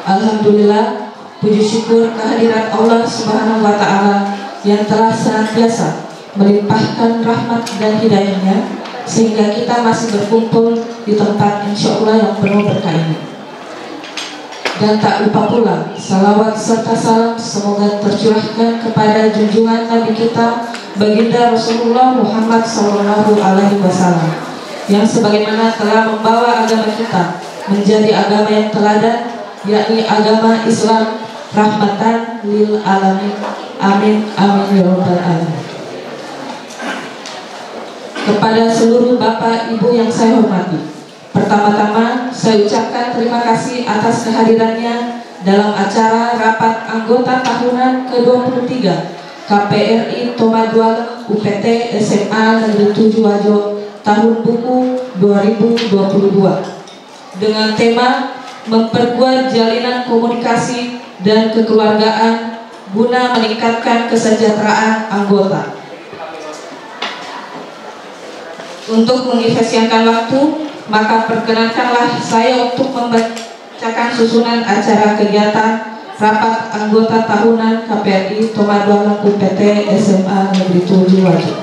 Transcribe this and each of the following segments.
Alhamdulillah, puji syukur kehadirat Allah Subhanahu wa Ta'ala yang telah senantiasa melimpahkan rahmat dan hidayahnya sehingga kita masih berkumpul di tempat insya Allah yang penuh berkah ini. Dan tak lupa pula salawat serta salam semoga tercurahkan kepada junjungan Nabi kita baginda Rasulullah Muhammad Sallallahu Alaihi Wasallam yang sebagaimana telah membawa agama kita menjadi agama yang teladan, yakni agama Islam, rahmatan lil alamin. Amin amin ya rabbal alamin. Kepada seluruh bapak ibu yang saya hormati, pertama-tama saya ucapkan terima kasih atas kehadirannya dalam acara rapat anggota tahunan ke-23 KPRI Tomadualem UPT SMA Negeri 7 Wajo tahun buku 2022 dengan tema memperkuat jalinan komunikasi dan kekeluargaan guna meningkatkan kesejahteraan anggota. Untuk mengefisienkan waktu, maka perkenankanlah saya untuk membacakan susunan acara kegiatan rapat anggota tahunan KPRI Tomadualem UPT SMA Negeri 7 Wajo.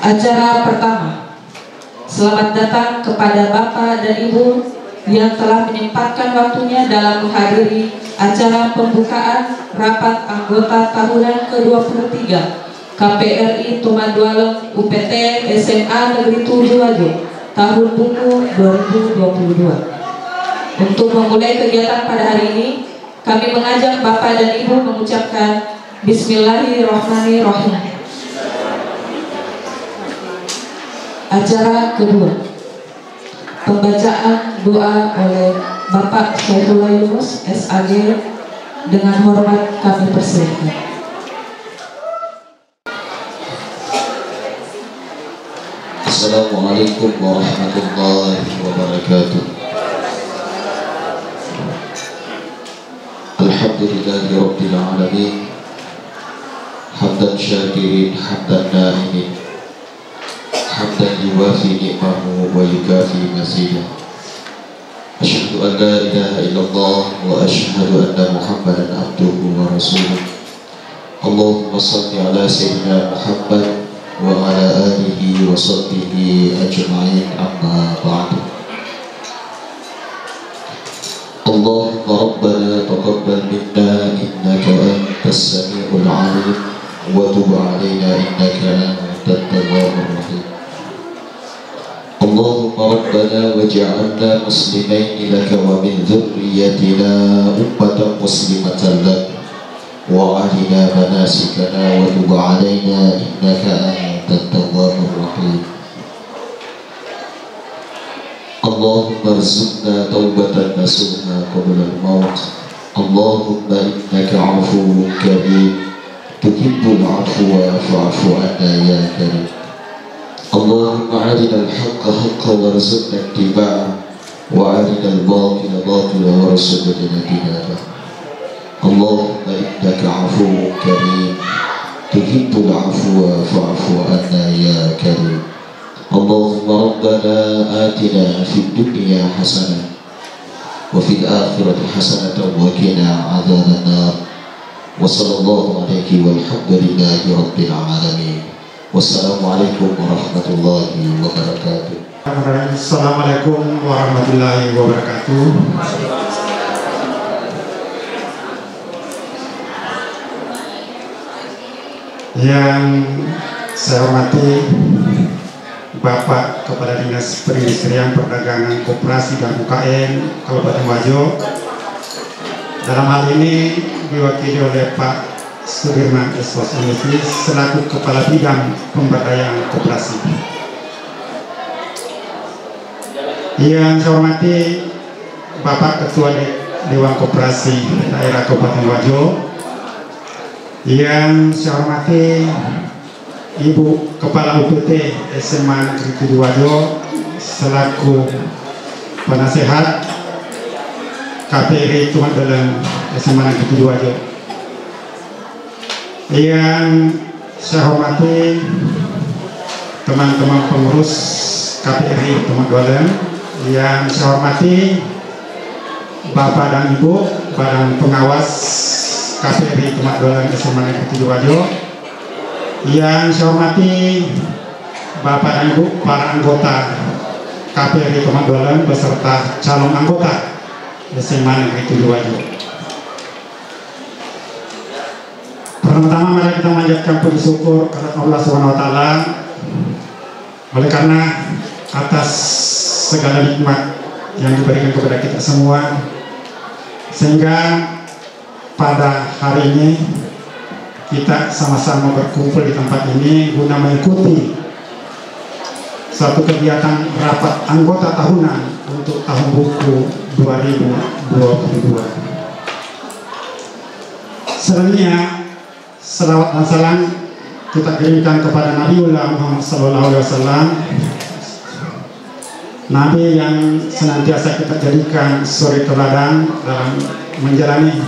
Acara pertama, selamat datang kepada Bapak dan Ibu yang telah menyempatkan waktunya dalam menghadiri acara pembukaan rapat anggota tahunan ke-23 KPRI Tomadualem UPT SMA Negeri 7 Wajo tahun buku 2022. Untuk memulai kegiatan pada hari ini, kami mengajak Bapak dan Ibu mengucapkan Bismillahirrahmanirrahim. Acara kedua, pembacaan doa oleh Bapak Syaifullah Yunus SAG. Dengan hormat kami persilakan. Assalamualaikum warahmatullahi wabarakatuh. Alhamdulillahi rabbil alamin. Hamdan syakirin, hamdan na'imin, hamdan yuwafi ni'mahu wa yukafi mazidah. Asyhadu an la ilaha illallah wa asyhadu anna Muhammadan abduhu wa rasuluh. Allahumma salli ala sayyidina Muhammad wa ala alihi wa sahbihi ajma'in, amma ba'du. Allahumma rabbana taqabbal minna innaka antas sami'ul 'alim wa tub 'alaina innaka antat tawwabur rahim. Allahumma rabbana waj'alna muslimain laka wa min dhurriyyatina ummatan muslimatan lak wa arina manasikana wa tub 'alaina innaka antat tawwabur rahim. Allahumma arzuqna taubatan nasuha qabla al-maut. Allahumma innaka 'afuwwun karim tuhibbul 'afwa fa'fu 'anna ya karim. Allahumma arina al-haqqa haqqan warzuqna ittiba'ah wa arina al-batila batilan warzuqna ijtinabah. Allahumma innaka 'afuwwun karim tuhibbul 'afwa fa'fu 'anna ya karim. Allahumma rabbana atina fid dunya hasanah wa fil akhirati hasanatan wa qina adzaban nar. Wa sallallahu alaihi walhamdulillahi rabbil alamin. Wassalamualaikum warahmatullahi wabarakatuh. Assalamualaikum warahmatullahi wabarakatuh. Yang saya hormati Bapak Kepala Dinas Perindustrian Perdagangan Koperasi dan UKM Kabupaten Wajo, dalam hal ini diwakili oleh Pak Sudirman S.Ms. selaku Kepala Bidang Pemberdayaan Koperasi. Yang saya hormati Bapak Ketua Dewan Koperasi Daerah Kabupaten Wajo. Yang saya hormati Ibu Kepala UPT SMA Negeri 7 Wajo selaku penasehat KPRI Tomadualem SMA Negeri 7 Wajo. Yang saya hormati teman-teman pengurus KPRI Tomadualem Yang saya hormati Bapak dan Ibu Badan Pengawas KPRI Tumak Dolan SMA Negeri 7 Wajo. Yang saya hormati Bapak dan Ibu para anggota KPRI Tumak Dolan beserta calon anggota SMA Negeri 7 Wajo. Pertama-tama mari kita memanjatkan puji syukur kepada Allah SWT. Oleh karena atas segala nikmat yang diberikan kepada kita semua, sehingga pada hari ini kita sama-sama berkumpul di tempat ini guna mengikuti suatu kegiatan rapat anggota tahunan untuk tahun buku 2022. Selanjutnya selawat dan salam kita kirimkan kepada Nabiullah Muhammad SAW, Nabi yang senantiasa kita jadikan suri teladan dalam menjalani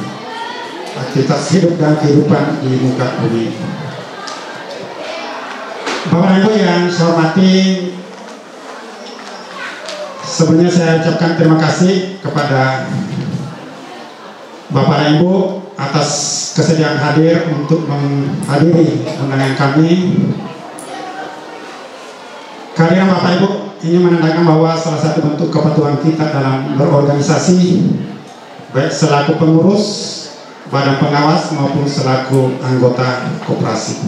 aktivitas hidup dan kehidupan di muka bumi. Bapak dan Ibu yang saya hormati, sebelumnya saya ucapkan terima kasih kepada Bapak dan Ibu atas kesediaan hadir untuk menghadiri undangan kami. Kehadiran Bapak Ibu ini menandakan bahwa salah satu bentuk kepatuhan kita dalam berorganisasi, baik selaku pengurus, badan pengawas maupun selaku anggota koperasi.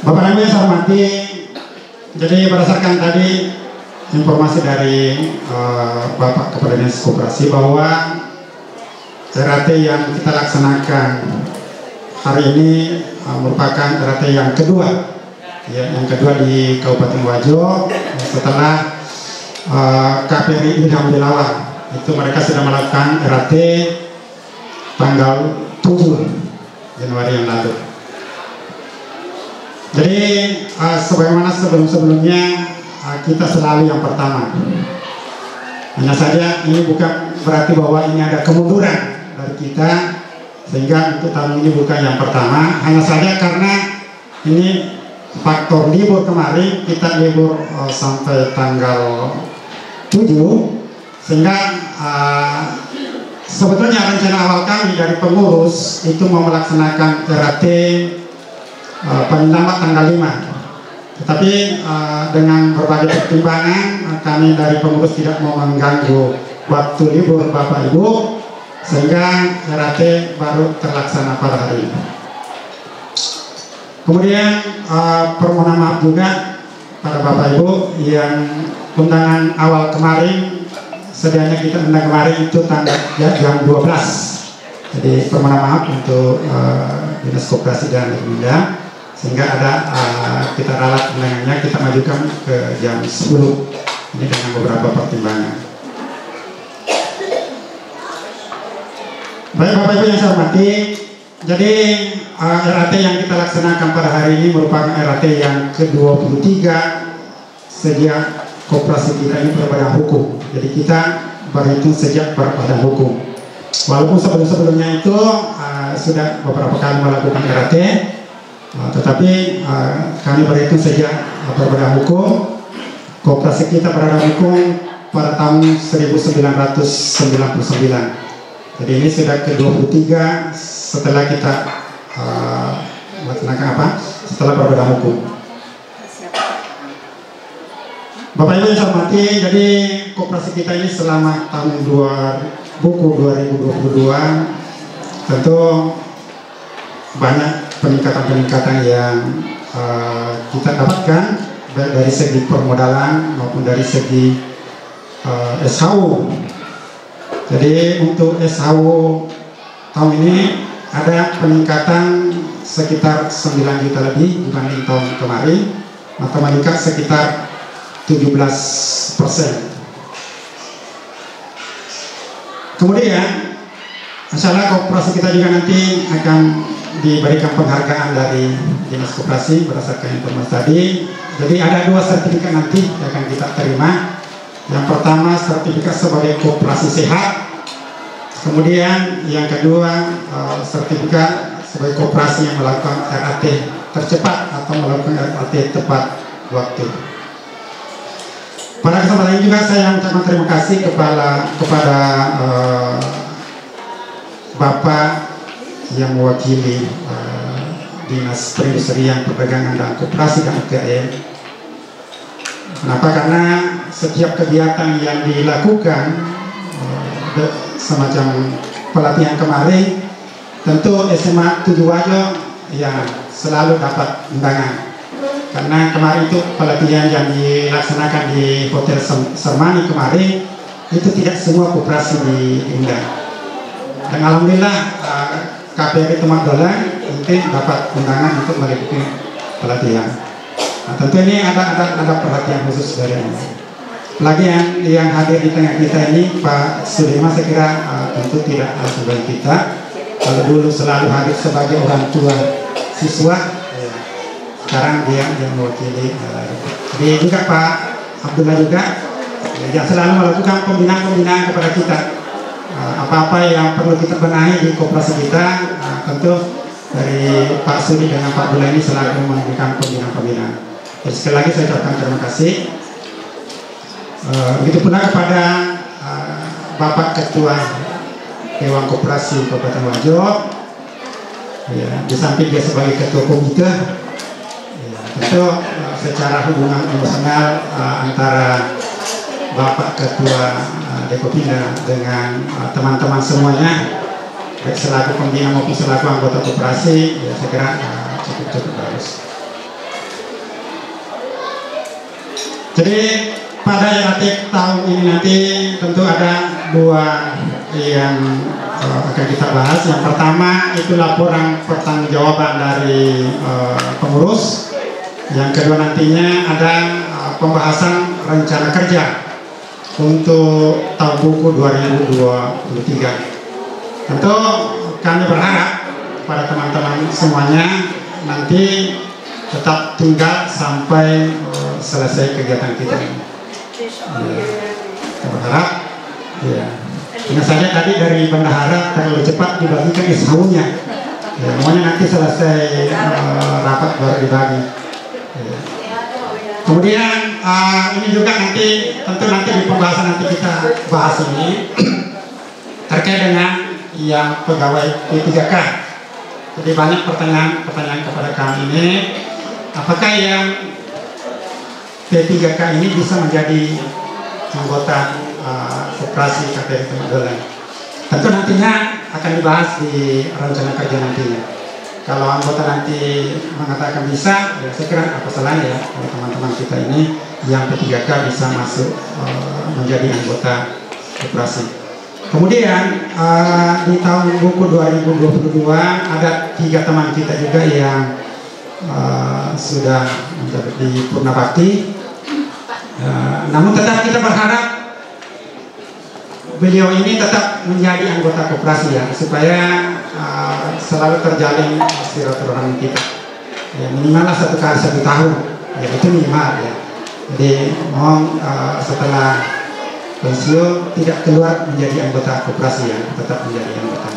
Bapak dan Ibu yang saya hormati, jadi berdasarkan tadi informasi dari Bapak Kepala Dinas Koperasi bahwa RAT yang kita laksanakan hari ini merupakan RAT yang kedua, ya, yang kedua di Kabupaten Wajo setelah KPRI Ilham Dilawar. Itu mereka sudah melakukan RAT tanggal 7 Januari yang lalu. Jadi sebagaimana sebelum-sebelumnya kita selalu yang pertama. Hanya saja ini bukan berarti bahwa ini ada kemunduran dari kita, sehingga untuk tahun ini bukan yang pertama. Hanya saja karena ini faktor libur kemarin, kita libur sampai tanggal 7, sehingga sebetulnya rencana awal kami dari pengurus itu mau melaksanakan RAT paling lambat tanggal 5. Tetapi dengan berbagai pertimbangan kami dari pengurus tidak mau mengganggu waktu libur Bapak Ibu, sehingga RAT baru terlaksana pada hari ini. Kemudian permohonan maaf juga pada Bapak Ibu yang undangan awal kemarin, sedianya kita undang kemarin itu tanggal jam 12. Jadi permohonan maaf untuk Dinas Koperasi dan Bina, sehingga ada kita ralat undangannya, kita majukan ke jam 10 ini dengan beberapa pertimbangan. Baik Bapak Ibu yang saya hormati, jadi RAT yang kita laksanakan pada hari ini merupakan RAT yang ke-23 sejak koperasi kita ini berbadan hukum. Jadi kita berhitung sejak berbadan hukum. Walaupun sebelum-sebelumnya itu sudah beberapa kali melakukan RAT, tetapi kami berhitung sejak berbadan hukum. Koperasi kita berbadan hukum pada tahun 1999. Jadi ini sudah ke-23 setelah kita melaksanakan apa? Setelah berbadan hukum. Bapak Ibu yang saya hormati, jadi koperasi kita ini selama tahun buku 2022 tentu banyak peningkatan-peningkatan yang kita dapatkan, baik dari segi permodalan maupun dari segi SHU. Jadi untuk SHU tahun ini ada peningkatan sekitar 9 juta lebih dibanding tahun kemarin, atau meningkat sekitar 17%. Kemudian insyaallah koperasi kita juga nanti akan diberikan penghargaan dari Dinas Koperasi berdasarkan informasi tadi. Jadi ada 2 sertifikat nanti yang akan kita terima. Yang pertama sertifikat sebagai koperasi sehat, kemudian yang kedua sertifikat sebagai koperasi yang melakukan RAT tercepat atau melakukan RAT tepat waktu. Pada kesempatan ini juga saya mengucapkan terima kasih kepada Bapak yang mewakili Dinas Perindustrian, Perdagangan dan Koperasi dan UKM. Kenapa? Karena setiap kegiatan yang dilakukan semacam pelatihan kemarin, tentu SMA 7 Wajo ya selalu dapat undangan. Karena kemarin itu pelatihan yang dilaksanakan di Hotel Sermani kemarin itu tidak semua koperasi diundang. Dan alhamdulillah KPRI Teman Dolan mungkin dapat undangan untuk mengikuti pelatihan. Nah, tentu ini ada perhatian khusus dari Anda. Lagi yang hadir di tengah kita ini Pak Sudirman, saya kira tentu tidak sebagai kita. Kalau dulu selalu hadir sebagai orang tua siswa, ya, sekarang dia mewakili. Jadi juga Pak Abdullah juga yang selalu melakukan pembinaan kepada kita. Apa-apa yang perlu kita benahi di koperasi kita, tentu dari Pak Sudi dengan Pak Abdullah ini selalu memberikan pembinaan. Jadi sekali lagi saya ucapkan terima kasih. Begitu pula kepada Bapak Ketua Dewan Koperasi Kabupaten Wajo, ya, di samping dia sebagai Ketua Komite, ya, tentu secara hubungan emosional antara Bapak Ketua Dekopinda dengan teman-teman semuanya, baik selaku pembina maupun selaku anggota koperasi, ya, saya kira cukup bagus. Jadi pada RATEK tahun ini nanti tentu ada dua yang akan kita bahas. Yang pertama itu laporan pertanggungjawaban dari pengurus. Yang kedua nantinya ada pembahasan rencana kerja untuk tahun buku 2023. Tentu kami berharap pada teman-teman semuanya nanti tetap tinggal sampai selesai kegiatan kita. Kita berharap, ya. Hanya saja tadi dari bendahara terlalu cepat dibagikan SHU-nya. Ya, namanya nanti selesai rapat baru dibagi. Ya. Kemudian ini juga nanti tentu nanti di pembahasan nanti kita bahas ini terkait dengan yang pegawai P3K. Jadi banyak pertanyaan kepada kami ini, apakah yang P3K ini bisa menjadi anggota koperasi KPRI Teman Dolan? Tentu nantinya akan dibahas di rencana kerja nantinya. Kalau anggota nanti mengatakan bisa, ya saya kira apa salahnya ya kalau teman-teman kita ini yang P3K bisa masuk menjadi anggota koperasi. Kemudian di tahun buku 2022 ada 3 teman kita juga yang sudah menjadi Purna Bakti. Namun tetap kita berharap beliau ini tetap menjadi anggota koperasi ya, supaya selalu terjalin silaturahmi kita. Ya, minimal 1 kali 1 tahun, ya itu minimal ya. Jadi mohon setelah pensiun tidak keluar menjadi anggota koperasi ya, tetap menjadi anggota.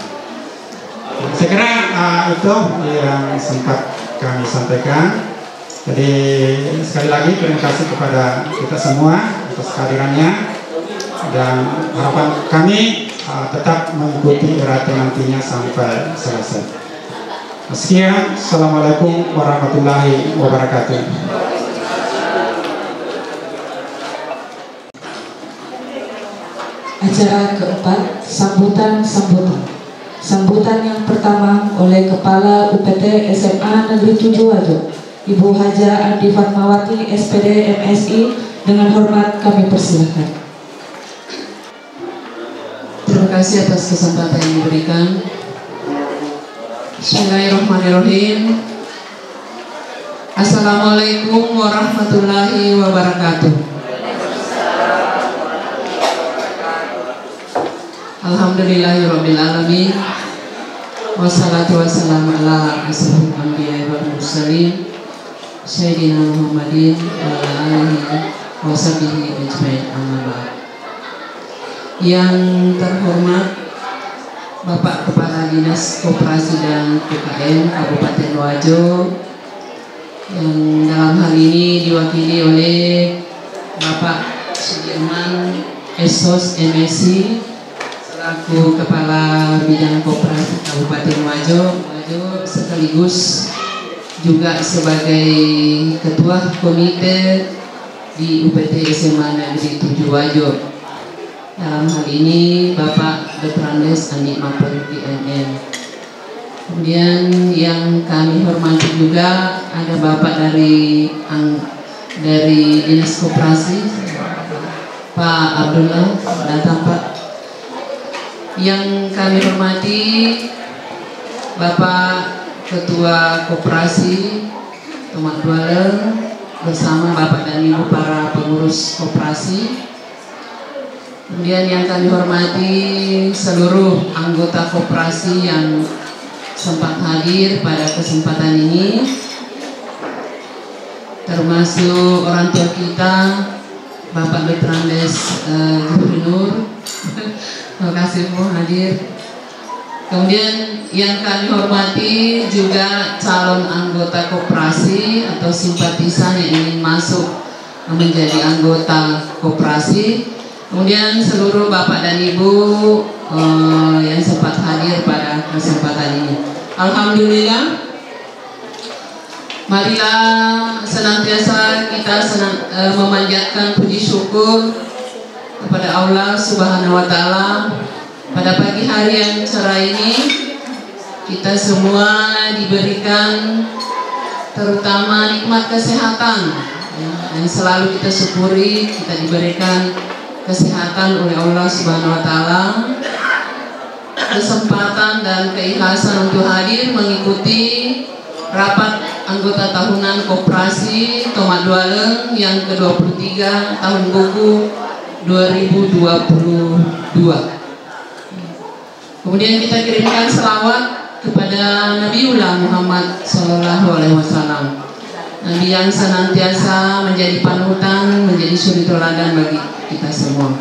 Saya kira itu yang sempat kami sampaikan. Jadi sekali lagi terima kasih kepada kita semua atas kehadirannya, dan harapan kami tetap mengikuti RATEK nantinya sampai selesai. Sekian, assalamualaikum warahmatullahi wabarakatuh. Acara keempat, sambutan. Sambutan yang pertama oleh Kepala UPT SMA Negeri 7 Wajo, Ibu Haja Andi Fatmawati, SPD MSI, dengan hormat kami persilakan. Terima kasih atas kesempatan yang diberikan. Bismillahirrahmanirrahim. Assalamualaikum warahmatullahi wabarakatuh. Alhamdulillahirabbil alamin. Wassalatu wassalamu ala asyrofil anbiya'i wal mursalin sayyidina Muhammadin wa ala alihi wa sahbihi ajmain, amma ba'd. Yang terhormat Bapak Kepala Dinas Koperasi dan UKM Kabupaten Wajo, yang dalam hal ini diwakili oleh Bapak Sudirman Esos MSI selaku Kepala Bidang Koperasi Kabupaten Wajo sekaligus juga sebagai Ketua Komite di UPT SMA Negeri 7 Wajo. Dalam hal ini Bapak Betrandes Andi Mapori NN. Kemudian yang kami hormati juga ada Bapak dari Dinas Koperasi, Pak Abdullah datang Pak. Yang kami hormati Bapak Ketua Koperasi Tomat Dualeng bersama Bapak dan Ibu para pengurus koperasi. Kemudian yang kami hormati seluruh anggota koperasi yang sempat hadir pada kesempatan ini, termasuk orang tua kita Bapak Betrandes Gubernur. Terima kasih Bu hadir. Kemudian yang kami hormati juga calon anggota koperasi atau simpatisan yang ingin masuk menjadi anggota koperasi. Kemudian seluruh Bapak dan Ibu yang sempat hadir pada kesempatan ini. Alhamdulillah, marilah senantiasa kita memanjatkan puji syukur kepada Allah Subhanahu wa Ta'ala. Pada pagi hari yang cerah ini kita semua diberikan terutama nikmat kesehatan yang selalu kita syukuri. Kita diberikan kesehatan oleh Allah Subhanahu wa Ta'ala, kesempatan dan keikhlasan untuk hadir mengikuti rapat anggota tahunan Koperasi Tomat Dualeng yang ke-23 tahun buku 2022. Kemudian kita kirimkan selawat kepada Nabiullah Muhammad Sallallahu Alaihi Wasallam, Nabi yang senantiasa menjadi panutan, menjadi suri teladan bagi kita semua.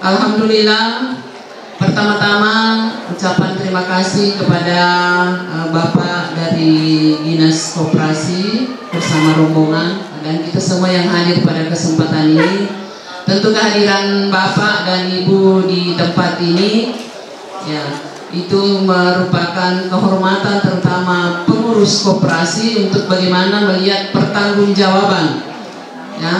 Alhamdulillah, pertama-tama ucapan terima kasih kepada Bapak dari Dinas Koperasi bersama rombongan dan kita semua yang hadir pada kesempatan ini. Tentu kehadiran Bapak dan Ibu di tempat ini ya, itu merupakan kehormatan terutama pengurus koperasi untuk bagaimana melihat pertanggungjawaban ya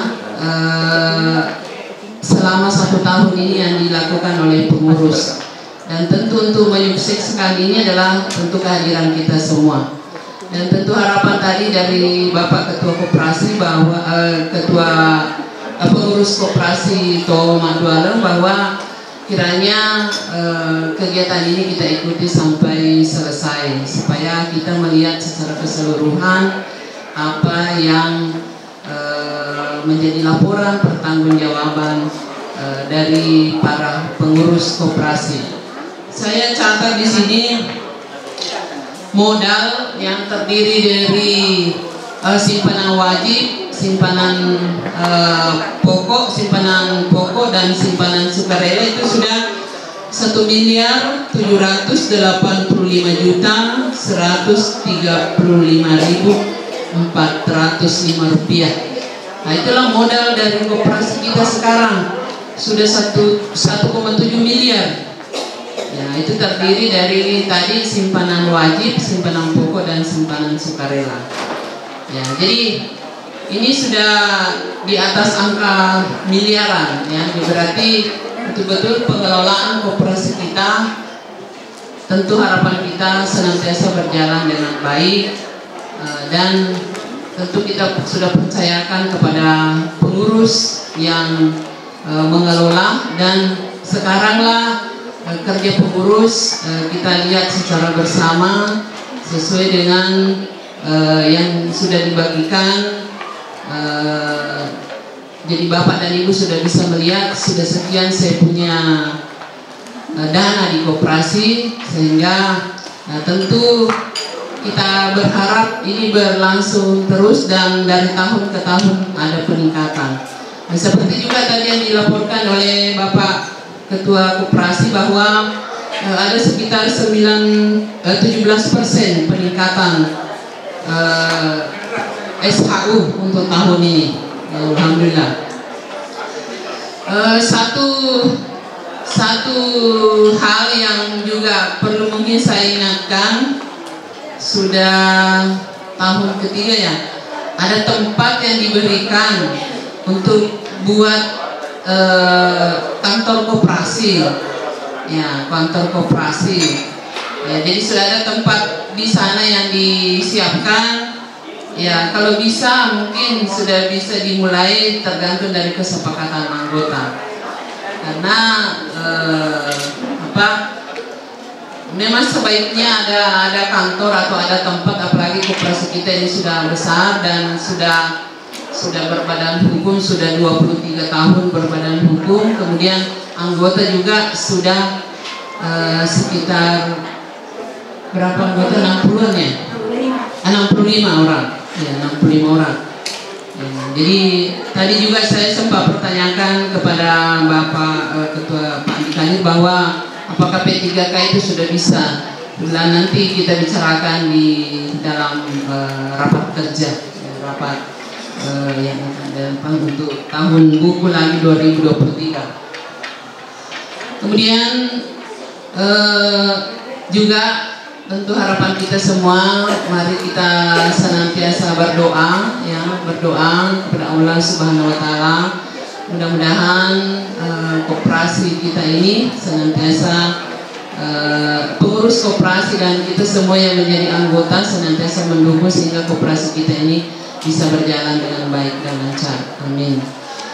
selama 1 tahun ini yang dilakukan oleh pengurus. Dan tentu untuk menyukseskan ini adalah tentu kehadiran kita semua. Dan tentu harapan tadi dari Bapak Ketua Koperasi bahwa Ketua Pengurus Koperasi Tomat Dualeng bahwa kiranya kegiatan ini kita ikuti sampai selesai supaya kita melihat secara keseluruhan apa yang menjadi laporan pertanggungjawaban dari para pengurus koperasi. Saya catat di sini modal yang terdiri dari simpanan wajib, simpanan pokok dan simpanan sukarela itu sudah 1.785.135.405 rupiah. Nah, itulah modal dari koperasi kita sekarang, sudah 1,7 miliar. Ya, itu terdiri dari tadi simpanan wajib, simpanan pokok dan simpanan sukarela. Ya, jadi ini sudah di atas angka miliaran ya. Berarti betul-betul pengelolaan koperasi kita, tentu harapan kita senantiasa berjalan dengan baik dan tentu kita sudah percayakan kepada pengurus yang mengelola. Dan sekaranglah kerja pengurus kita lihat secara bersama sesuai dengan yang sudah dibagikan. Jadi Bapak dan Ibu sudah bisa melihat sudah sekian saya punya dana di koperasi, sehingga tentu kita berharap ini berlangsung terus dan dari tahun ke tahun ada peningkatan. Nah, seperti juga tadi yang dilaporkan oleh Bapak Ketua Koperasi bahwa ada sekitar 17% peningkatan SHU untuk tahun ini. Alhamdulillah. Satu hal yang juga perlu mungkin saya ingatkan, sudah tahun ketiga ya, ada tempat yang diberikan untuk buat kantor koperasi, ya kantor koperasi. Ya, jadi sudah ada tempat di sana yang disiapkan. Ya, kalau bisa mungkin sudah bisa dimulai, tergantung dari kesepakatan anggota. Karena memang sebaiknya ada kantor atau ada tempat, apalagi koperasi kita ini sudah besar dan sudah berbadan hukum, sudah 23 tahun berbadan hukum. Kemudian anggota juga sudah sekitar berapa anggota? 60-an ya? 65 orang. Ya, 65 orang. Ya, jadi tadi juga saya sempat pertanyakan kepada Bapak Ketua Pak Andika bahwa apakah P3K itu sudah bisa. Bila nanti kita bicarakan di dalam rapat kerja, rapat yang akan untuk tahun buku lagi 2023. Kemudian juga tentu harapan kita semua, mari kita senantiasa berdoa, ya, berdoa kepada Allah Subhanahu Wa Taala. Mudah-mudahan koperasi kita ini senantiasa pengurus koperasi dan kita semua yang menjadi anggota senantiasa mendukung sehingga koperasi kita ini bisa berjalan dengan baik dan lancar. Amin.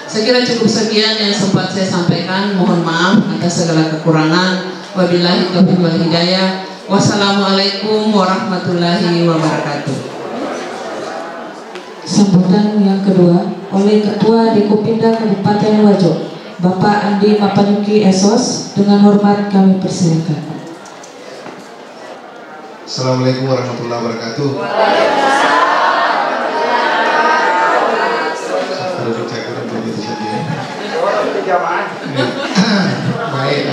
Saya kira cukup sekian yang sempat saya sampaikan. Mohon maaf atas segala kekurangan. Wabillahi taufiq wal hidayah. Wassalamualaikum warahmatullahi wabarakatuh. Sambutan yang kedua oleh Ketua Dekopinda Kabupaten Wajo, Bapak Andi Mapanyuki SOS. Dengan hormat kami persilakan. Assalamualaikum warahmatullahi wabarakatuh. Baik,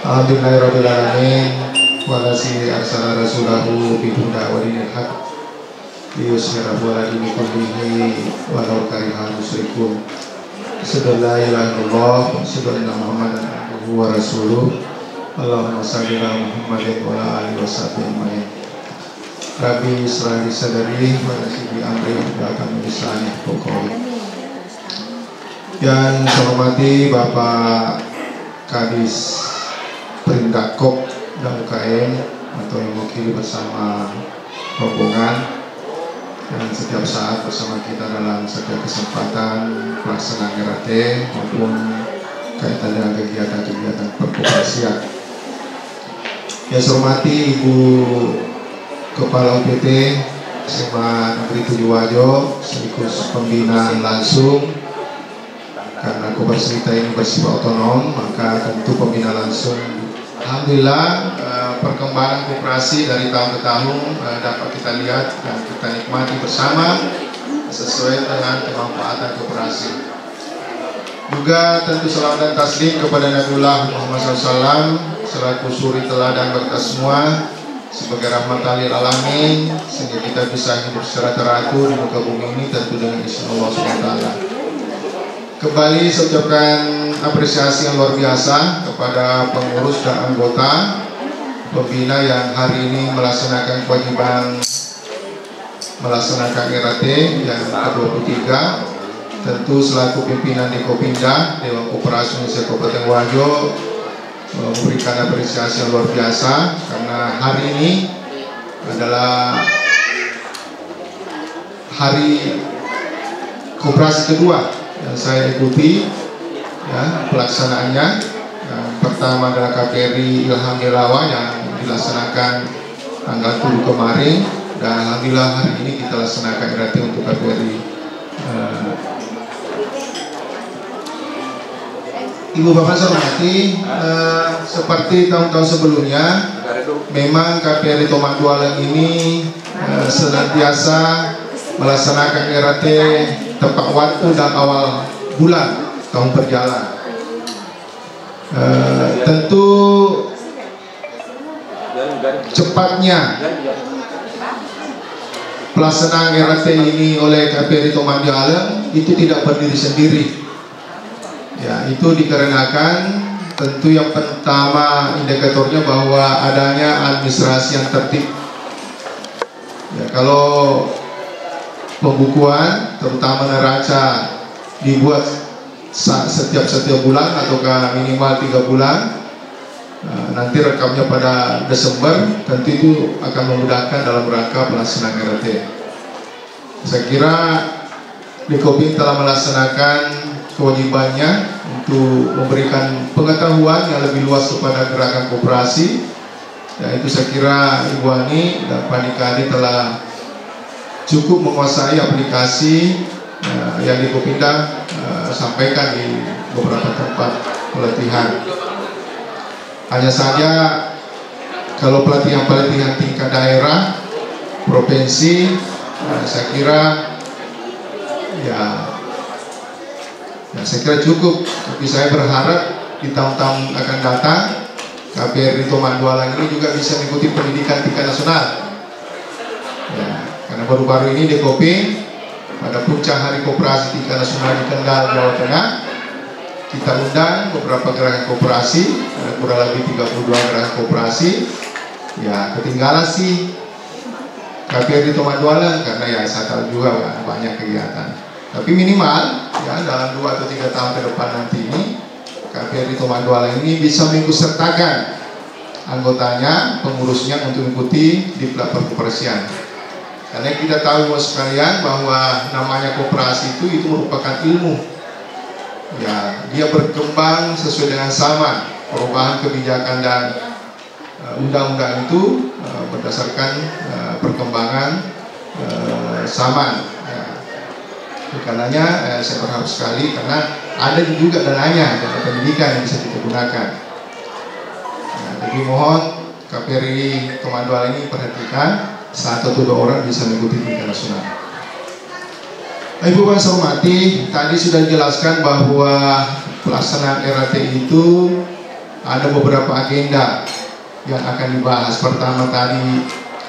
alhamdulillahirrahmanirrahim. Walasi arsala rasulahu bidunda walinil haq liyusmirahu ala dini kullihi walau karihal musyrikun. Asyhadu an la ilaha illallah wa asyhadu anna Muhammadan abduhu wa rasuluh. Allahumma shalli ala Muhammadin wa ala alihi washabihi ajmain. Rabbi israh li sadri wa yassir li amri wahlul 'uqdatam min lisani yafqahu qawli. Yang saya hormati Bapak Kadis Perindakop dan UKM atau yang mewakili bersama rombongan yang setiap saat bersama kita dalam setiap kesempatan pelaksanaan RAT maupun kaitan dengan kegiatan-kegiatan perkoperasian. Yang saya hormati Ibu Kepala UPT SMA Negeri 7 Wajo sekaligus pembinaan langsung. Karena koperasi kita ini bersifat otonom, maka tentu pembina langsung. Alhamdulillah perkembangan koperasi dari tahun ke tahun dapat kita lihat dan kita nikmati bersama sesuai dengan kemanfaatan koperasi. Juga tentu salam dan taslim kepada Nabiullah Muhammad SAW selaku suri teladan bagi kita semua sebagai rahmatan lil alamin, sehingga kita bisa hidup secara teratur di muka bumi ini tentu dengan izin Allah SWT. Kembali saya ucapkan apresiasi yang luar biasa kepada pengurus dan anggota pembina yang hari ini melaksanakan kewajiban melaksanakan RAT yang ke-23. Tentu selaku pimpinan Dekopinda Dewan Koperasi Indonesia Kabupaten Wajo memberikan apresiasi yang luar biasa karena hari ini adalah hari koperasi kedua yang saya ikuti ya, pelaksanaannya. Yang pertama adalah KPRI Ilham Delawa yang dilaksanakan tanggal 7 kemarin, dan alhamdulillah hari ini kita laksanakan RAT untuk KPRI. Ibu Bapak saya hormati, seperti tahun-tahun sebelumnya memang KPRI Tomat Dualang ini senantiasa melaksanakan RAT tepat waktu dan awal bulan tahun berjalan. Tentu cepatnya pelaksanaan RT ini oleh KPRI Tomandi Alam itu tidak berdiri sendiri. Ya, itu dikarenakan tentu yang pertama indikatornya bahwa adanya administrasi yang tertib. Ya, kalau pembukuan terutama neraca dibuat setiap bulan ataukah minimal 3 bulan, nanti rekamnya pada Desember, tentu itu akan memudahkan dalam rangka pelaksanaan RT. Saya kira Dikoping telah melaksanakan kewajibannya untuk memberikan pengetahuan yang lebih luas kepada gerakan koperasi. Ya, itu saya kira Ibu Ani dan Pak Nikadi telah cukup menguasai aplikasi yang Dikopinda sampaikan di beberapa tempat pelatihan. Hanya saja kalau pelatihan-pelatihan tingkat daerah, provinsi, saya kira saya kira cukup. Tapi saya berharap di tahun-tahun akan datang KPRI Tomandi Alam ini juga bisa mengikuti pendidikan tingkat nasional. Ya, karena baru-baru ini Dikoping pada puncak Hari Koperasi tingkat nasional di Kendal, Jawa Tengah, kita undang beberapa gerakan koperasi, ada kurang lebih 32 gerakan koperasi. Ya, ketinggalan sih KPRI Tomandi Alam karena ya saya tahu juga banyak kegiatan. Tapi minimal ya dalam 2 atau 3 tahun ke depan nanti ini KPRI Tomandi Alam ini bisa mengikutsertakan anggotanya, pengurusnya untuk mengikuti di platform koperasian. Karena kita tahu sekalian bahwa namanya koperasi itu merupakan ilmu. Ya, dia berkembang sesuai dengan zaman. Perubahan kebijakan dan undang-undang itu berdasarkan perkembangan zaman. Ya. Karenanya saya berharap sekali karena ada juga dananya dana pendidikan yang bisa kita gunakan. Nah, jadi mohon KPRI Tomandi Alam ini perhatikan 1 atau 2 orang bisa mengikuti tingkat nasional. Ibu Bapak hormati, tadi sudah dijelaskan bahwa pelaksanaan RT itu ada beberapa agenda yang akan dibahas. Pertama tadi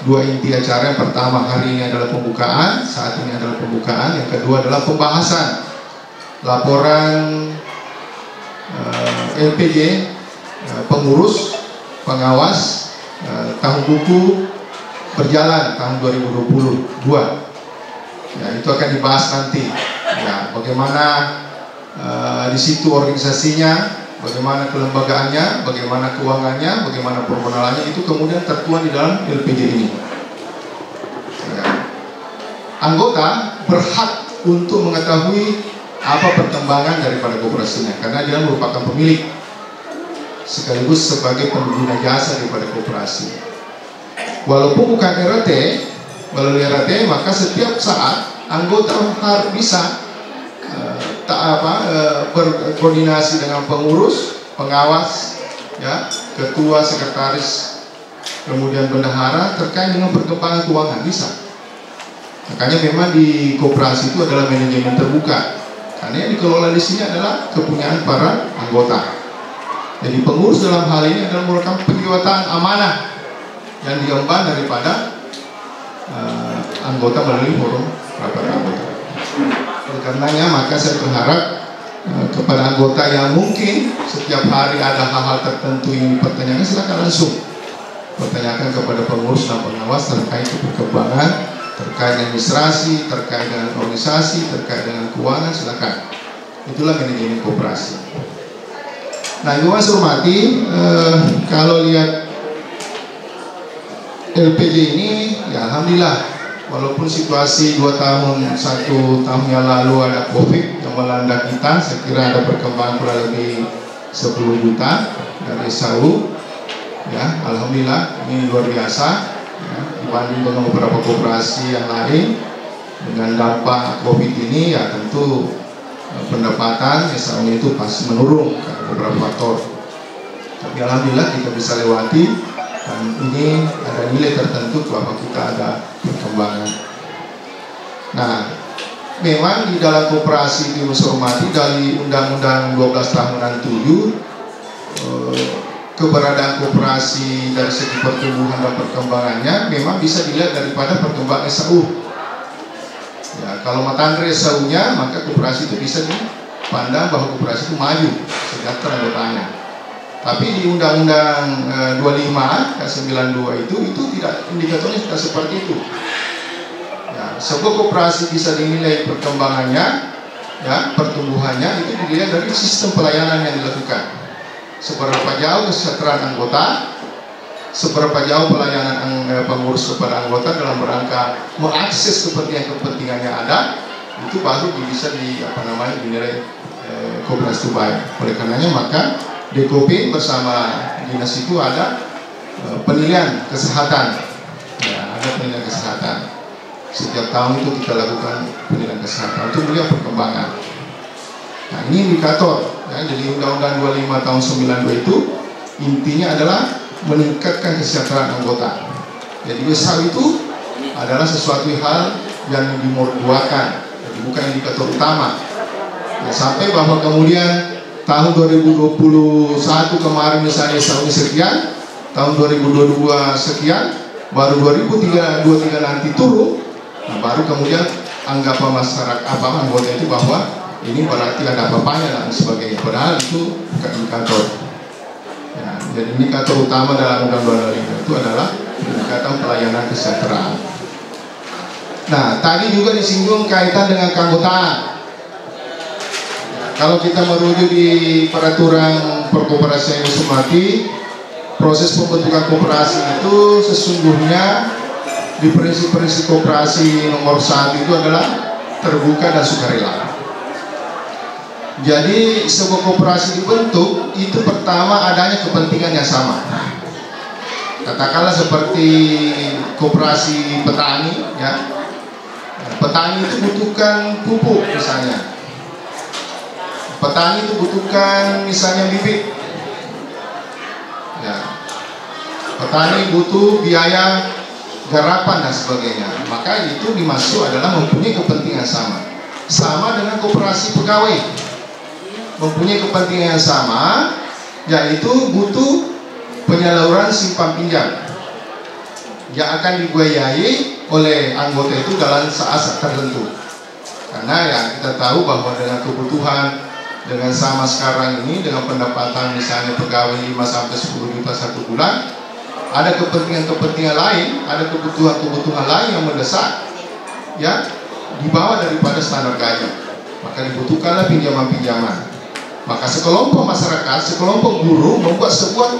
2 inti acara. Yang pertama hari ini adalah pembukaan, saat ini adalah pembukaan. Yang kedua adalah pembahasan laporan LPJ, pengurus, pengawas, tahun buku berjalan tahun 2022. Ya, itu akan dibahas nanti. Ya, bagaimana di situ organisasinya, bagaimana kelembagaannya, bagaimana keuangannya, bagaimana permodalannya, itu kemudian tertuang di dalam LPJ ini. Ya. Anggota berhak untuk mengetahui apa perkembangan daripada koperasinya, karena dia merupakan pemilik sekaligus sebagai pengguna jasa daripada koperasi. Walaupun bukan RT, melalui RT, maka setiap saat anggota harus bisa berkoordinasi dengan pengurus, pengawas, ya, ketua, sekretaris, kemudian bendahara terkait dengan perkembangan keuangan bisa. Makanya memang di koperasi itu adalah manajemen terbuka, karena yang dikelola di sini adalah kepunyaan para anggota. Jadi pengurus dalam hal ini adalah merupakan pengiwatan amanah yang diemban daripada anggota melalui forum rapat anggota. Oleh karenanya maka saya berharap kepada anggota yang mungkin setiap hari ada hal-hal tertentu yang dipertanyakan, silakan langsung pertanyakan kepada pengurus dan pengawas terkait perkembangan, terkait administrasi, terkait dengan organisasi, terkait dengan keuangan, silakan. Itulah manajemen koperasi. Nah, Ibu Mas hormati, kalau lihat LPJ ini, ya alhamdulillah, walaupun situasi 1 tahun yang lalu ada COVID yang melanda kita, saya kira ada perkembangan kurang lebih 10 juta dari SAU, ya alhamdulillah ini luar biasa, ya, dibanding dengan beberapa koperasi yang lain. Dengan dampak COVID ini, ya tentu pendapatan SAU itu pasti menurun karena beberapa faktor. Tapi alhamdulillah kita bisa lewati. Dan ini ada nilai tertentu bahwa kita ada perkembangan. Nah, memang di dalam koperasi di hormati dari Undang-Undang 12 Tahunan 7, keberadaan koperasi dari segi pertumbuhan dan perkembangannya memang bisa dilihat daripada perkembangan SAU. kalau Matandre saunya, maka koperasi itu bisa dipandang bahwa koperasi itu maju, sejahtera anggotanya. Tapi di Undang-Undang 25 92 itu tidak, indikatornya tidak seperti itu. Ya, sebuah koperasi bisa dinilai perkembangannya, ya, pertumbuhannya itu dilihat dari sistem pelayanan yang dilakukan. Seberapa jauh kesejahteraan anggota, seberapa jauh pelayanan pengurus kepada anggota dalam rangka mengakses kepentingannya ada, itu baru bisa dinilai koperasi itu baik. Oleh karenanya maka Dekopin bersama dinas itu ada penilaian kesehatan, ya, ada penilaian kesehatan. Setiap tahun itu kita lakukan penilaian kesehatan untuk melihat perkembangan. Nah, ini indikator, ya. Jadi Undang-Undang 25 tahun 92 itu intinya adalah meningkatkan kesejahteraan anggota. Jadi besar itu adalah sesuatu hal yang dimorduakan, jadi bukan indikator utama. Ya, sampai bahwa kemudian tahun 2021 kemarin misalnya SAU sekian, tahun 2022 sekian, baru 2023 nanti turun, nah baru kemudian anggapan masyarakat anggota itu bahwa ini berarti ada apa-apanya dan sebagainya. Padahal itu bukan indikator. Ya, jadi indikator utama dalam Undang-Undang 25 itu adalah indikator pelayanan kesejahteraan. Nah, tadi juga disinggung kaitan dengan keanggotaan. Kalau kita merujuk di peraturan perkoperasian yang semati, proses pembentukan koperasi itu sesungguhnya di prinsip-prinsip koperasi nomor 1 itu adalah terbuka dan sukarela. Jadi sebuah koperasi dibentuk itu pertama adanya kepentingan yang sama. Katakanlah seperti koperasi petani, ya. Petani itu butuhkan pupuk misalnya. Petani itu butuhkan misalnya bibit, ya. Petani butuh biaya garapan dan sebagainya. Maka itu dimaksud adalah mempunyai kepentingan sama. Sama dengan koperasi pegawai, mempunyai kepentingan yang sama, yaitu butuh penyaluran simpan pinjam yang akan dibiayai oleh anggota itu dalam saat tertentu. Karena ya kita tahu bahwa dengan kebutuhan dengan sama sekarang ini, dengan pendapatan misalnya pegawai 5-10 juta satu bulan, ada kepentingan-kepentingan lain, ada kebutuhan-kebutuhan lain yang mendesak, ya, di bawah daripada standar gaji. Maka dibutuhkanlah pinjaman-pinjaman. Maka sekelompok masyarakat, sekelompok buruh membuat sebuah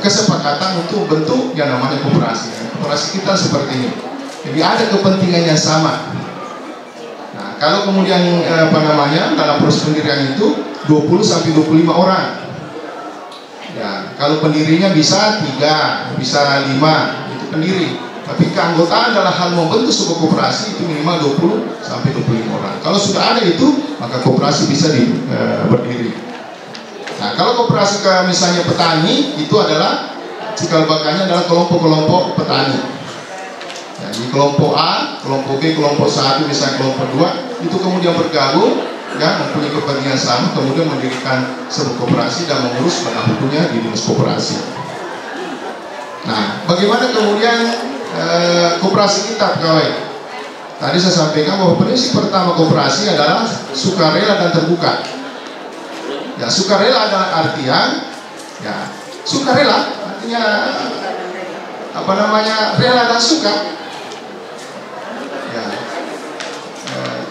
kesepakatan untuk bentuk yang namanya koperasi. Koperasi kita seperti ini. Jadi ada kepentingan yang sama. Nah, kalau kemudian dalam proses pendirian itu 20-25 orang. Ya, kalau pendirinya bisa 3, bisa 5, itu pendiri. Tapi keanggotaan adalah hal membentuk sebuah koperasi itu minimal 20-25 orang. Kalau sudah ada itu, maka koperasi bisa berdiri. Nah, kalau koperasi misalnya petani, itu adalah cikal bakalnya adalah kelompok-kelompok petani. Ya, di kelompok A, kelompok B, kelompok 1, misalnya kelompok 2, itu kemudian bergabung, ya, mempunyai kepentingan sama, kemudian mendirikan sebuah koperasi dan mengurus pada hukumnya di dinas koperasi. Nah, bagaimana kemudian koperasi kita pegawai? Tadi saya sampaikan bahwa prinsip pertama koperasi adalah sukarela dan terbuka. Ya, sukarela adalah artian, ya, sukarela artinya rela dan suka. Ya.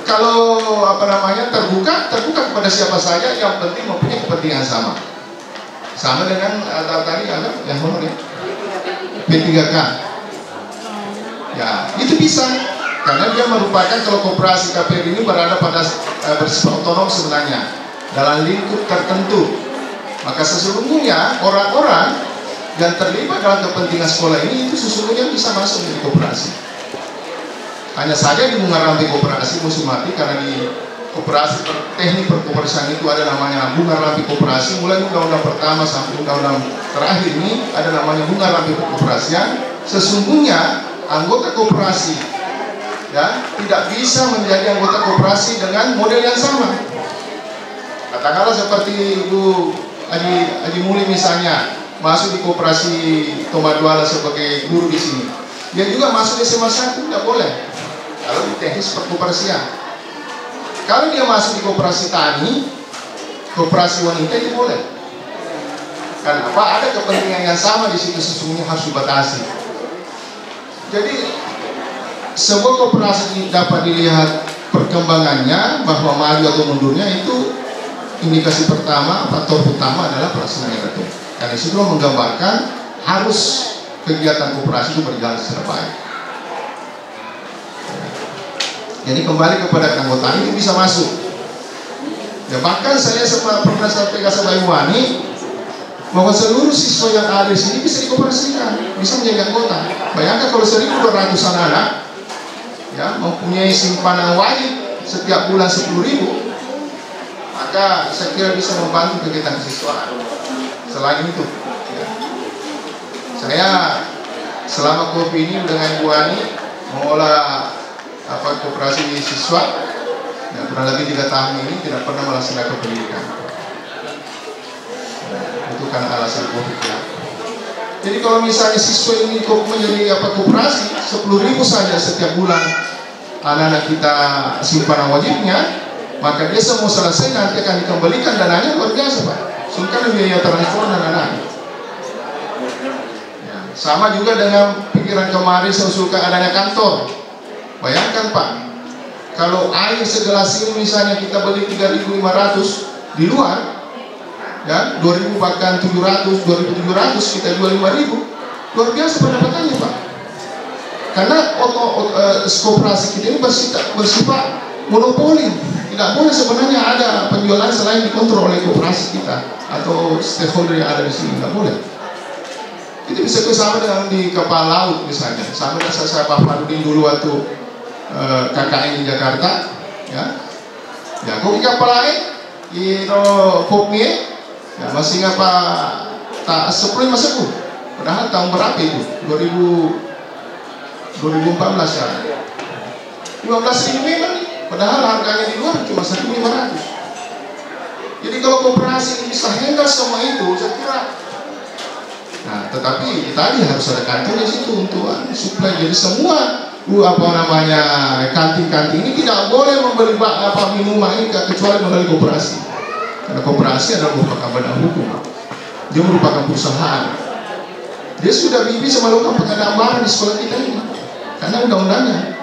Kalau terbuka kepada siapa saja, yang penting mempunyai kepentingan sama. Sama dengan tadi ada yang honor ya, P3K. Ya, itu bisa karena dia merupakan, kalau koperasi KPR ini berada pada bersifat otonom sebenarnya dalam lingkup tertentu. Maka sesungguhnya orang-orang yang terlibat dalam kepentingan sekolah ini itu sesungguhnya bisa masuk di koperasi. Hanya saja di bunga rantai koperasi musuh mati, karena di koperasi teknik perkoperasian itu ada namanya bunga rantai koperasi. Mulai undang-undang pertama sampai undang-undang terakhir ini ada namanya bunga rantai koperasian. Sesungguhnya anggota koperasi, ya, tidak bisa menjadi anggota koperasi dengan model yang sama. Katakanlah seperti Ibu Haji Muli misalnya masuk di koperasi Tomaduala sebagai guru di sini, dia juga masuk di SMA 1, tidak boleh. kalau di teknis perkoperasian. Kalau dia masuk di koperasi tani, koperasi wanita itu boleh. Kenapa? Ada kepentingan yang sama di situ, sesungguhnya harus dibatasi. Jadi sebuah koperasi dapat dilihat perkembangannya, bahwa maju atau mundurnya itu indikasi pertama, faktor utama adalah pelaksanaan RT. Karena itu menggambarkan harus kegiatan koperasi itu berjalan secara baik. Jadi kembali kepada keanggotaan itu bisa masuk. Ya, bahkan saya pernah sampaikan sama Ibu Ani bahwa seluruh siswa yang ada di sini bisa dikoperasikan, bisa menjadi anggota. Bayangkan kalau 1.200 anak ya mempunyai simpanan wajib setiap bulan 10.000, maka saya kira bisa membantu kegiatan siswa. Selain itu, ya, saya selama kopi ini dengan Bu Ani mengolah koperasi siswa, ya, kurang lebih 3 tahun ini tidak pernah melaksanakan pendidikan. Itu karena alasan COVID ya. Jadi kalau misalnya siswa ini menjadi koperasi 10.000 saja setiap bulan anak-anak kita simpanan wajibnya, maka dia semua selesai nanti akan dikembalikan dananya luar biasa Pak. Sungkan biaya transfer dan anak. Ya, sama juga dengan pikiran kemarin saya usulkan adanya kantor. Bayangkan Pak, kalau air segelas ini misalnya kita beli 3.500 di luar, ya 2.000 bahkan 700, 2.700 kita jual 5.000, luar biasa pendapatannya Pak. Karena koperasi kita ini bersifat monopoli. Tidak boleh sebenarnya ada penjualan selain dikontrol oleh koperasi kita atau stakeholder yang ada di sini, tidak boleh. Itu bisa sama dengan di kapal laut misalnya. Sama dengan saya Pak Farudin dulu waktu KKN di Jakarta, ya. Ya, kok di kapal lain, itu kopnya, ya masih ngapa tak 10 masuk. Padahal tahun berapa itu? 2014 ya. 15.000 memang. Padahal harganya di luar cuma 1.500. Jadi kalau koperasi ini bisa handle semua itu, saya kira. Nah, tetapi tadi harus ada kantor di situ untuk supply. Jadi semua kantin-kantin ini tidak boleh membeli minuman ini kecuali melalui koperasi. Karena koperasi adalah merupakan badan hukum. Dia merupakan perusahaan. Dia sudah bisa melakukan pengadaan barang di sekolah kita ini karena undang-undangnya.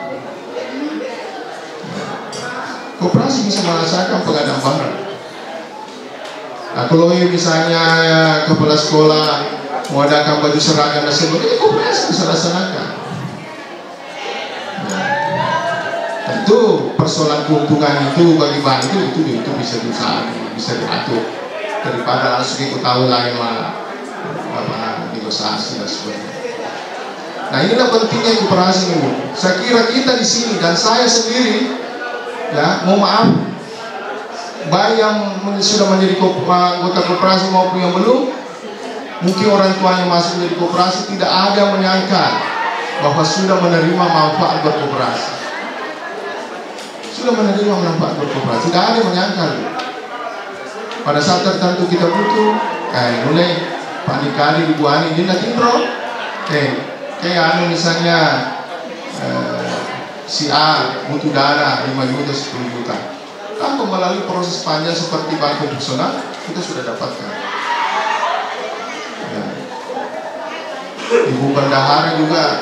Koperasi bisa merasakan pengadaan barang. Nah, kalau misalnya kepala sekolah mau adakan baju seragam dan sebagainya, koperasi bisa laksanakan. Ya. Tentu persoalan keuntungan itu bagi bank itu bisa diusahakan, bisa diatur daripada langsung ikut tahu lain negosiasi dan sebagainya. Nah, inilah pentingnya koperasi ini. Saya kira kita di sini dan saya sendiri. Ya, mohon maaf, baik yang sudah menjadi anggota koperasi maupun yang belum, mungkin orang tuanya masuk menjadi koperasi tidak ada yang menyangka bahwa sudah menerima manfaat berkoperasi. Sudah menerima manfaat berkoperasi, tidak ada yang menyangka. Pada saat tertentu kita butuh, mulai panikali di Bu Ani, dia nanti bro, kayak misalnya. Si A butuh dana 5 juta 10 juta tanpa melalui proses panjang seperti bank konvensional kita sudah dapatkan ya. Ibu bendahara juga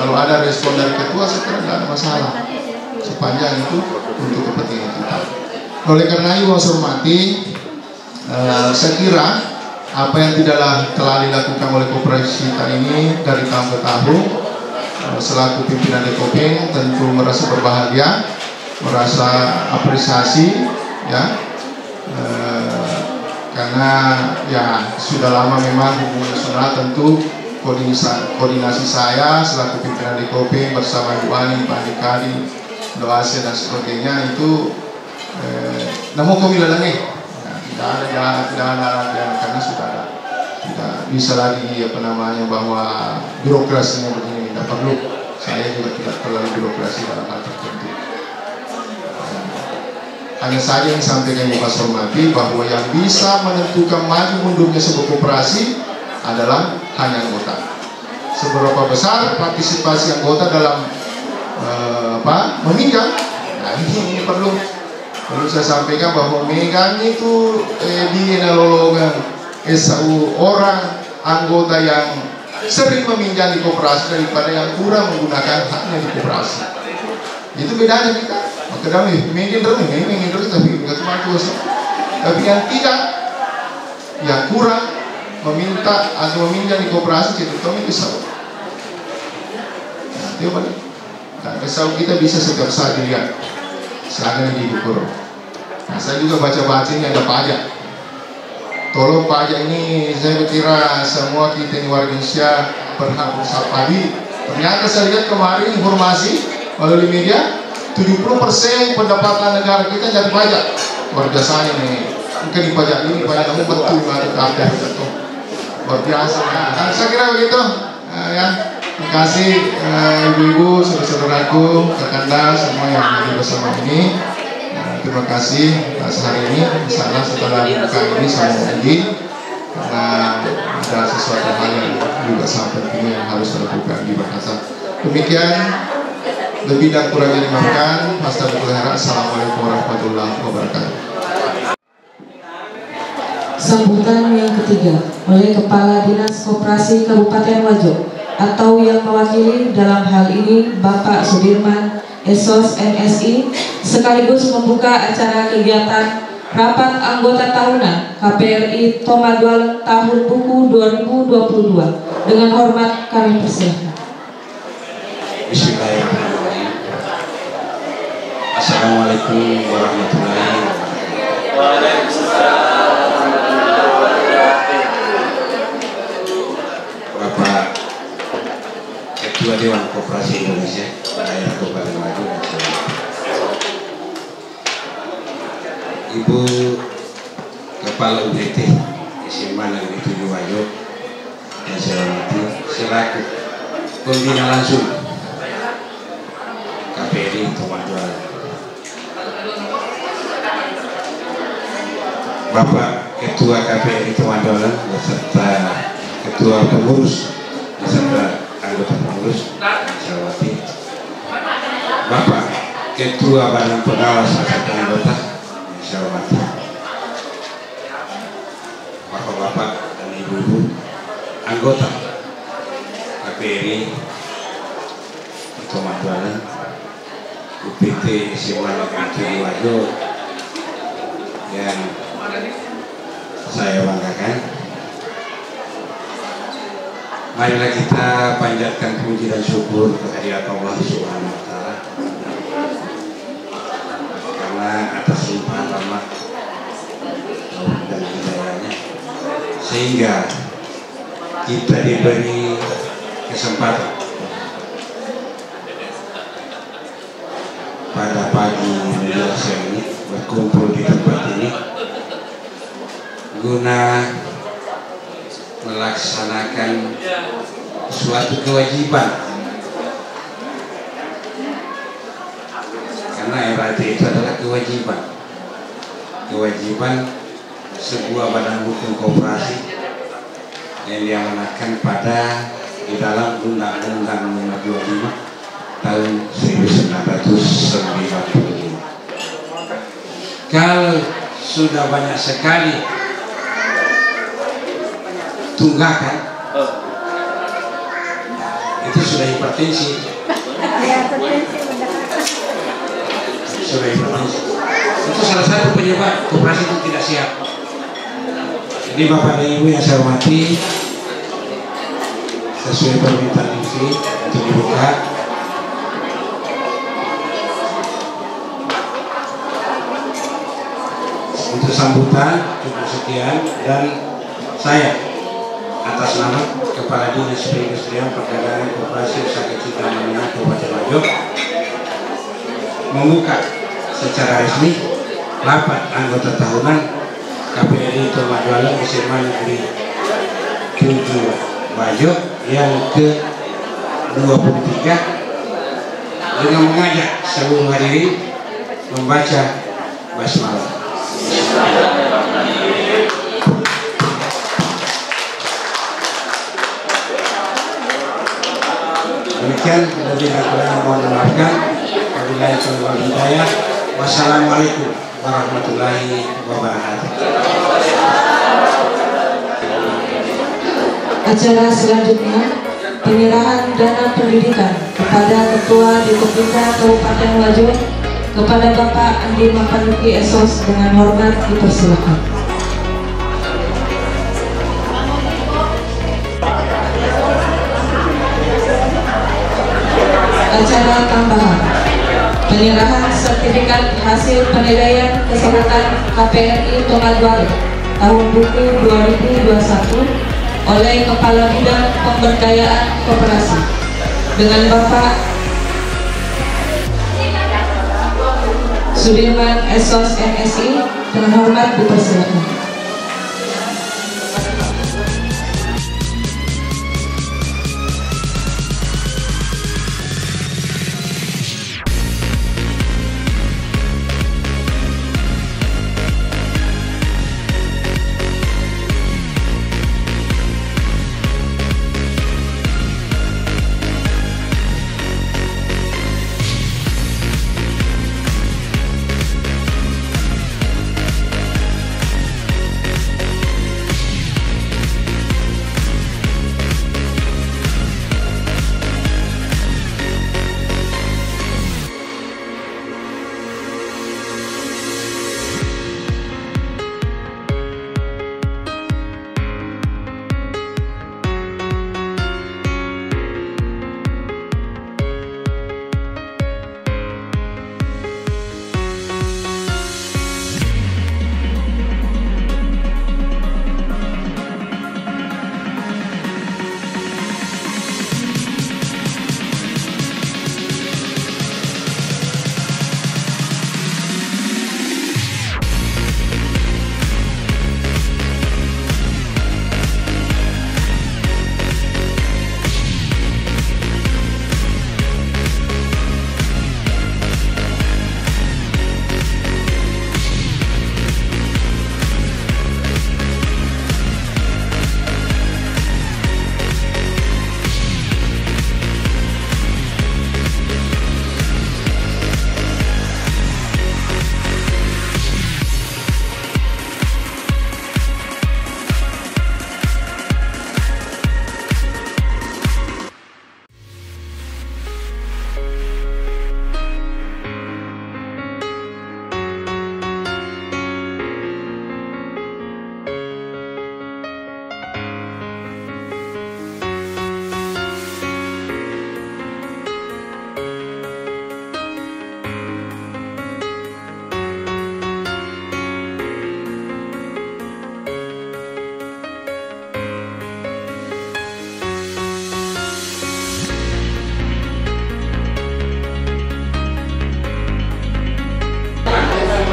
kalau ada respon dari ketua saya kira tidak ada masalah sepanjang itu untuk kepentingan kita. Oleh karena itu saya hormati, saya kira apa yang telah dilakukan oleh koperasi kita ini dari tahun ke tahun, selaku pimpinan Dekoping tentu merasa berbahagia, merasa apresiasi, ya, karena ya sudah lama memang hubungan nasional tentu koordinasi saya selaku pimpinan Dekoping bersama Ibu Ani, Pak Dikadi, Doase dan sebagainya itu, namun kami lalangnya, tidak ada jalan karena sudah tidak bisa lagi bahwa birokrasinya begini. Tidak perlu, saya juga tidak terlalu birokrasi dalam hal tertentu. Hanya saja yang sampaikan yang Bapak hormati bahwa yang bisa menentukan maju mundurnya sebuah koperasi adalah hanya anggota. Seberapa besar partisipasi anggota dalam meminjam. Nah ini perlu saya sampaikan bahwa megang itu di lowongan orang anggota yang sering meminjam di koperasi daripada yang kurang menggunakan haknya di koperasi. Itu bedanya kita. Maka kami ingin terus tapi nggak cuma terus. Tapi yang tidak, yang kurang meminta atau meminjam di koperasi itu kami kesal. Nah, itu balik. Nah, kesal kita bisa setiap saat dilihat. Sekarang di Bukuro. Nah, saya juga baca-baca ini ada pajak. Tolong pajak ini, saya kira semua kita ini warga Indonesia berhak bersatu padi. Ternyata saya lihat kemarin informasi melalui media, 70% pendapatan negara kita jadi pajak. Luar biasa ini. Mungkin di pajak ini pajak kamu betul ada itu. Luar biasa. Nah, saya kira begitu. Ya. Terima kasih ibu-ibu, saudara-saudaraku, kakanda semua yang hadir bersama ini. Terima kasih atas hari ini. Misalnya setelah buka ini saya izin karena ada sesuatu hal yang juga sangat penting yang harus dilakukan di bahasa. Demikian, lebih dan kurangnya dimaafkan. Assalamualaikum warahmatullahi wabarakatuh. Sambutan yang ketiga oleh Kepala Dinas Koperasi Kabupaten Wajo atau yang mewakili dalam hal ini Bapak Sudirman Esos MSI sekaligus membuka acara kegiatan Rapat Anggota Tahunan KPRI Tomadual Tahun Buku 2022. Dengan hormat kami persilahkan. Bismillahirrahmanirrahim. Assalamualaikum warahmatullahi wabarakatuh. Bapak Ketua Dewan Koperasi Indonesia daerah Kabupaten Wajo, Ibu Kepala UGT SMA Negeri 7 Wajo yang saya hormati selaku pembina langsung KPRI Tomadual, Bapak Ketua KPRI Tomadual beserta Ketua Pengurus beserta anggota pengurus saya hormati, Bapak Ketua Badan Pengawas serta anggota saya hormati, Bapak-bapak dan ibu-ibu anggota KPRI Tomadual UPT SMA Negeri Wajo yang saya banggakan. Marilah kita panjatkan puji dan syukur kehadirat Allah Subhanahu wa Ta'ala karena atas limpahan rahmat dan hidayahnya sehingga kita diberi kesempatan pada pagi biasa ini berkumpul di tempat ini guna melaksanakan suatu kewajiban, karena RAT itu adalah kewajiban sebuah badan hukum koperasi yang diamanatkan pada di dalam Undang-Undang Nomor 25 tahun 1995. Kalau sudah banyak sekali tunggakan, itu sudah hipertensi. Sudah hipertensi. Itu salah satu penyebab koperasi itu tidak siap. Jadi Bapak dan Ibu yang saya hormati, sesuai permintaan TV untuk dibuka. Untuk sambutan cukup sekian, dan saya atas nama Kepala Dinas Perindustrian Perdagangan Koperasi Usaha Kecil dan Menengah Kabupaten Wajo membuka secara resmi rapat anggota tahunan KPRI Tomadual SMA Negeri 7 Wajo yang ke-23 dengan mengajak seluruh hadirin membaca basmalah. Demikian, lebih kurang mohon dimaafkan. Wassalamualaikum warahmatullahi wabarakatuh. Acara selanjutnya penyerahan dana pendidikan kepada Ketua Dinkopimda Kabupaten Wajo kepada Bapak Andi Mapanuki Esos dengan hormat dipersilakan. Acara tambahan penyerahan sertifikat hasil penilaian kesehatan KPRI Tomaguari tahun buku 2021 oleh Kepala Bidang Pemberdayaan Koperasi dengan Bapak Sudirman Esos MSI dengan hormat dipersilakan.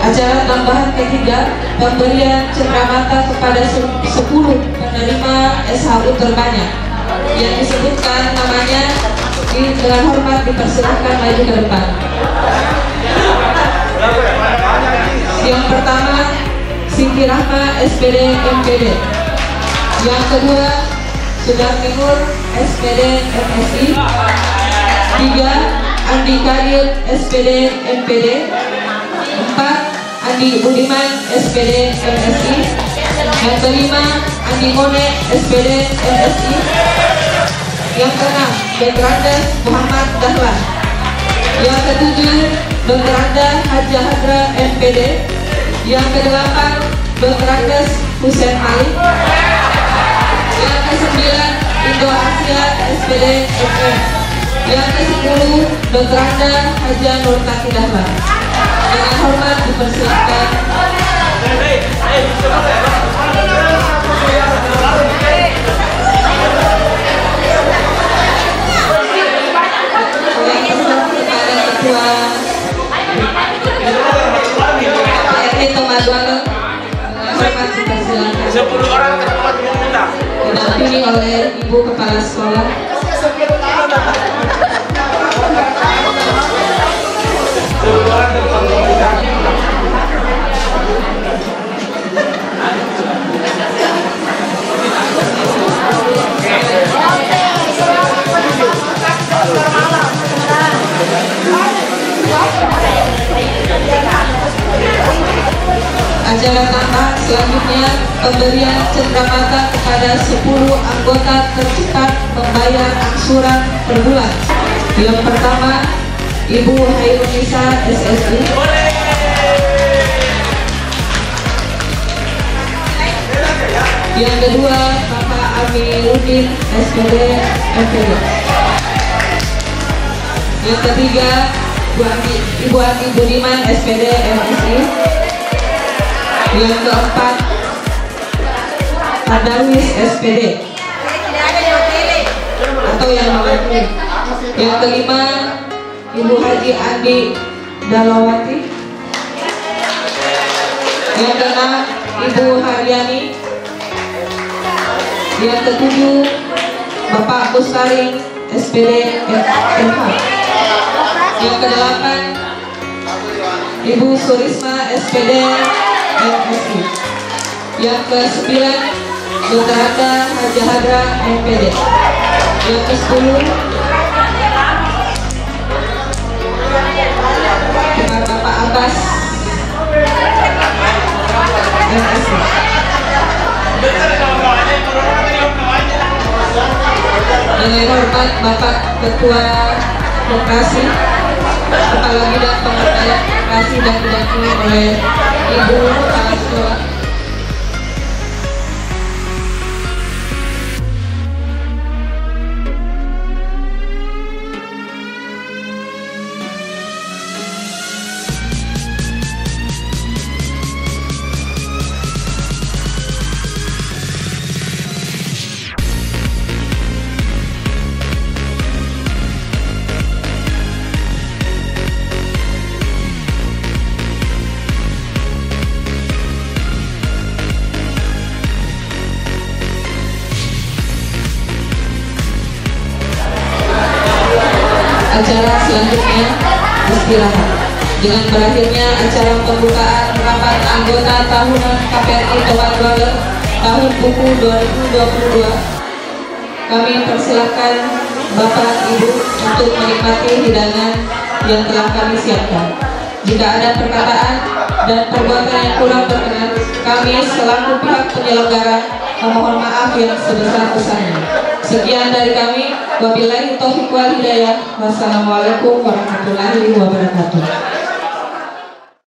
Acara tambahan ketiga, pemberian cenderamata kepada 10 penerima SHU terbanyak yang disebutkan namanya dengan hormat dipersilahkan maju ke depan. Yang pertama, Siti Rahma SPD MPD. Yang kedua, Sudar Timur SPD MSI. 3, Andi Kadir SPD MPD. 4, Andi Budiman SPD MSI. Yang kelima, Andi Mone SPD MSI. Yang keenam, Dr. Muhammad Dahlan. Yang ketujuh, Dr. Haja Hadra MPD. Yang kedelapan, Dr. Hussein Ali. Yang kesembilan, Indo Asia SPD MM. Yang ke-10, Dr. Haja Nurtaki Dahlan. Dengan hormat dipersilakan. Ketua KPRI Tomaguari hormat dipersilakan. 10 orang ke tempat kita. Didampingi oleh Ibu Kepala Sekolah. Acara tambahan selanjutnya pemberian cenderamata kepada 10 anggota tercepat membayar angsuran per bulan. Yang pertama, Ibu Hairunisa SSI. Yang kedua, Bapak Amiruddin SPD MPD. Yang ketiga, Ibu Ati Budiman SPD MSI. Yang keempat, Pak Darwis SPD atau yang mewakili. Yang kelima, Ibu Haji Andi Dalawati. Yang keenam, Ibu Haryani. Yang ketujuh, Bapak Bustaring SPD MH. Yang kedelapan, Ibu Surisma SPD MSI. Yang ke-9, Dr. Anda Haja Hadra MPD. Yang ke-10, Bapak Abbas MSI. Dengan hormat Bapak Ketua Koperasi, Kepala Bidang Pemberdayaan Koperasi dan didampingi oleh Ibu Kepala Sekolah. Acara selanjutnya istirahat. Dengan berakhirnya acara pembukaan rapat anggota tahunan KPRI Toba Dwaler tahun buku 2022, kami persilahkan Bapak Ibu untuk menikmati hidangan yang telah kami siapkan. Jika ada perkataan dan perbuatan yang kurang berkenan, kami selaku pihak penyelenggara memohon maaf yang sebesar-besarnya. Sekian dari kami. Wabillahi taufiq wal hidayah. Wassalamualaikum warahmatullahi wabarakatuh.